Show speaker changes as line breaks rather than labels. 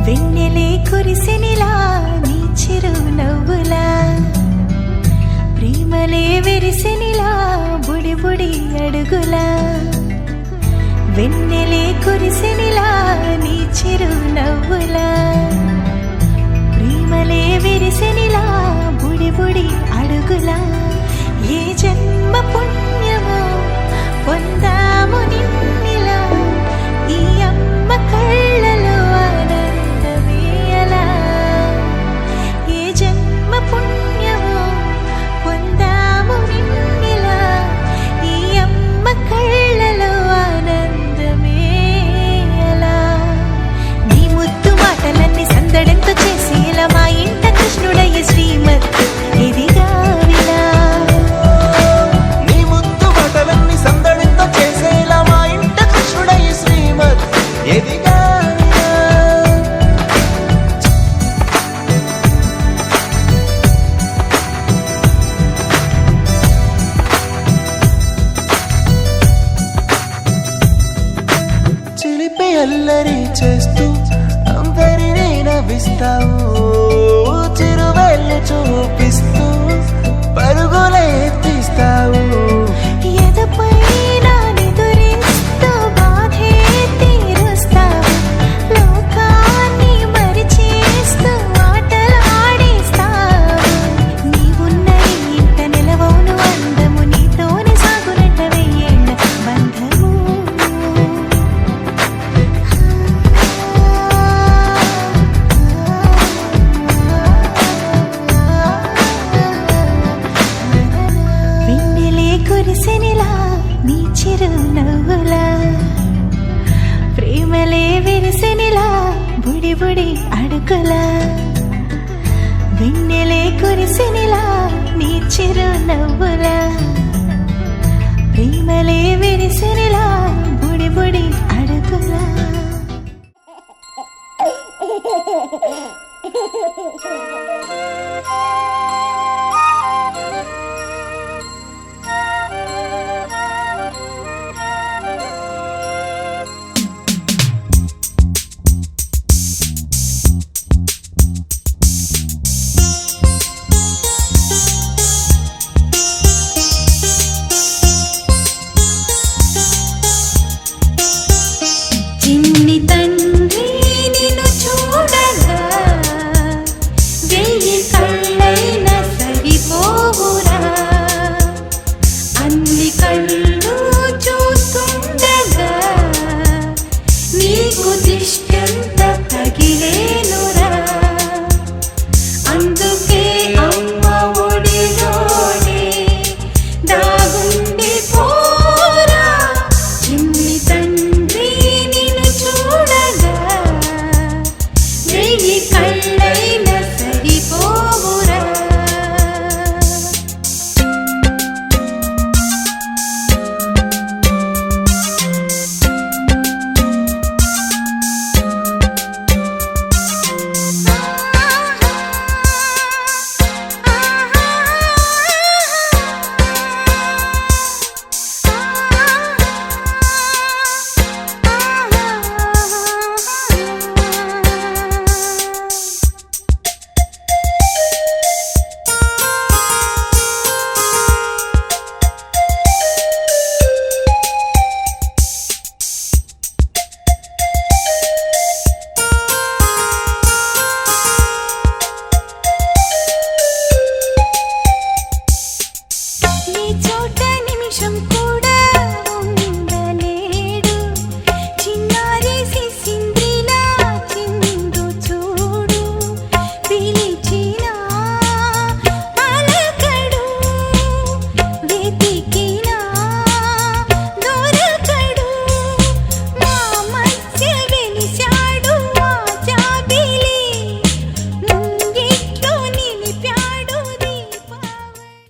వెన్నెలే కురిసెనిలా నీ చిరు నవ్వులా ప్రేమలే విరిసెనిలా బుడి బుడి అడుగులా వెన్నెలే కురిసెనిలా నీ చిరు నవ్వులా ప్రేమలే విరిసెనిలా బుడి బుడి అడుగులా ఏ జన్మ పుణ్యమో పొందాము నిన్నిలా ఈ అమ్మ కళ్ళలో ఆనందమే అలా ఏ జన్మ పుణ్యమో పొందాము నిన్నిలా ఈ అమ్మ కళ్ళలో ఆనందమే అలా నీ ముద్దు మాటలన్నీ సందడెంతో చేసేలా మా ఇంట కృష్ణుడయ్య శ్రీమత్ ఇదిగా విలా
చిలిపి అల్లరి చేస్తూ అందరినీ నవ్విస్తావు చిరువెళ్ళు చూపిస్తూ పరుగులే తీస్తావు
ఎదపై నిదురిస్తూ బాధే తీరుస్తావు లోకాన్ని మరిచేస్తూ ఆటలు ఆడేస్తావు నీవున్న ఇంట నిలవవును అందము నీతోనే సాగునట్ట వెయ్యేళ్ళ బంధము వెన్నెలే కురిసెనిలా నీ చిరు నవ్వులా ప్రేమలే విరిసెనిలా బుడి బుడి అడుగులా వెన్నెలే కురిసెనిలా నీ చిరు నవ్వులా ప్రేమలే విరిసెనిలా బుడి బుడి అడుగులా